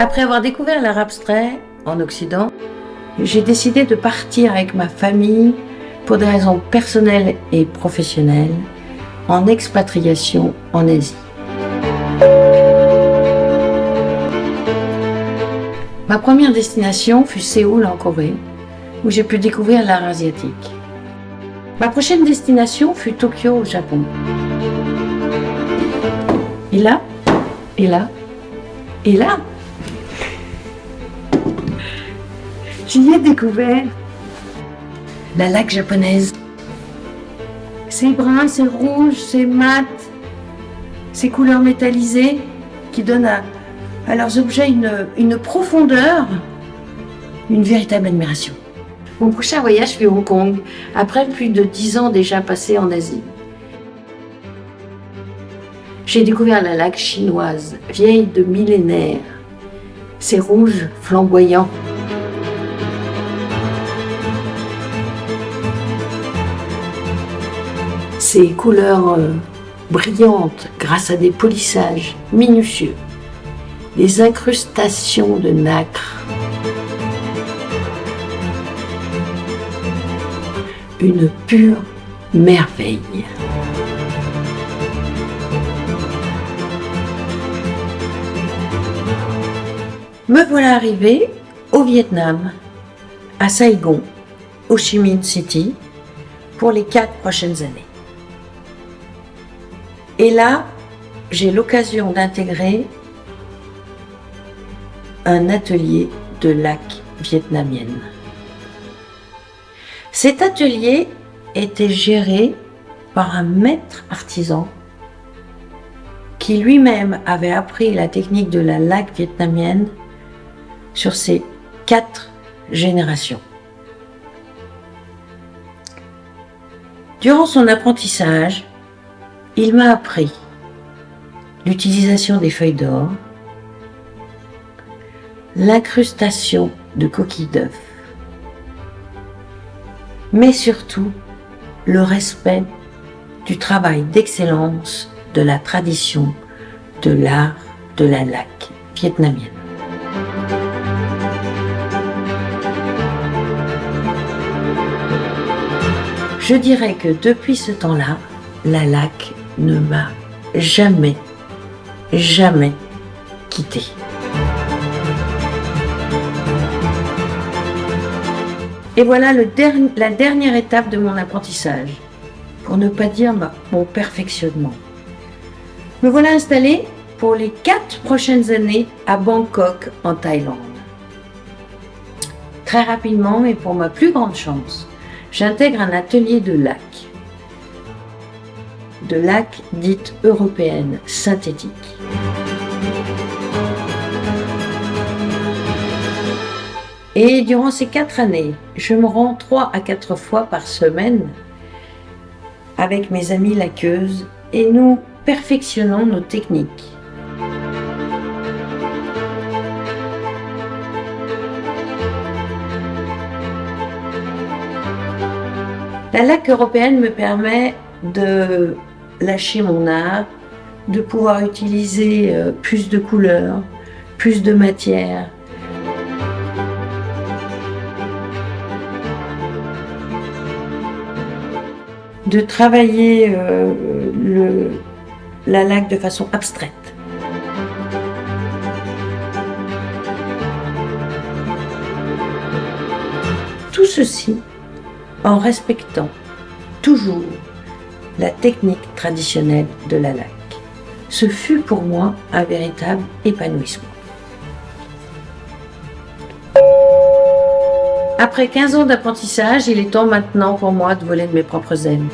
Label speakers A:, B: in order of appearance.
A: Après avoir découvert l'art abstrait en Occident, j'ai décidé de partir avec ma famille pour des raisons personnelles et professionnelles en expatriation en Asie. Ma première destination fut Séoul en Corée, où j'ai pu découvrir l'art asiatique. Ma prochaine destination fut Tokyo au Japon. Et là, j'y ai découvert la laque japonaise. C'est brun, c'est rouge, c'est mat, ces couleurs métallisées qui donnent à leurs objets une profondeur, une véritable admiration. Mon prochain voyage fut Hong Kong, après plus de 10 ans déjà passés en Asie. J'ai découvert la laque chinoise, vieille de millénaires. C'est rouge, flamboyant. Ces couleurs brillantes grâce à des polissages minutieux, des incrustations de nacre. Une pure merveille. Me voilà arrivé au Vietnam, à Saigon, Ho Chi Minh City, pour les 4 prochaines années. Et là, j'ai l'occasion d'intégrer un atelier de laque vietnamienne. Cet atelier était géré par un maître artisan qui lui-même avait appris la technique de la laque vietnamienne sur ses 4 générations. Durant son apprentissage, il m'a appris l'utilisation des feuilles d'or, l'incrustation de coquilles d'œufs, mais surtout le respect du travail d'excellence de la tradition de l'art de la laque vietnamienne. Je dirais que depuis ce temps-là, la laque ne m'a jamais quitté. Et voilà la dernière étape de mon apprentissage, pour ne pas dire mon perfectionnement. Me voilà installée pour les 4 prochaines années à Bangkok, en Thaïlande. Très rapidement, et pour ma plus grande chance, j'intègre un atelier de laque dite européenne, synthétique. Et durant ces 4 années, je me rends 3 à 4 fois par semaine avec mes amies laqueuses et nous perfectionnons nos techniques. La laque européenne me permet de lâcher mon art, de pouvoir utiliser plus de couleurs, plus de matière. De travailler la laque de façon abstraite. Tout ceci en respectant toujours la technique traditionnelle de la laque. Ce fut pour moi un véritable épanouissement. Après 15 ans d'apprentissage, il est temps maintenant pour moi de voler de mes propres ailes.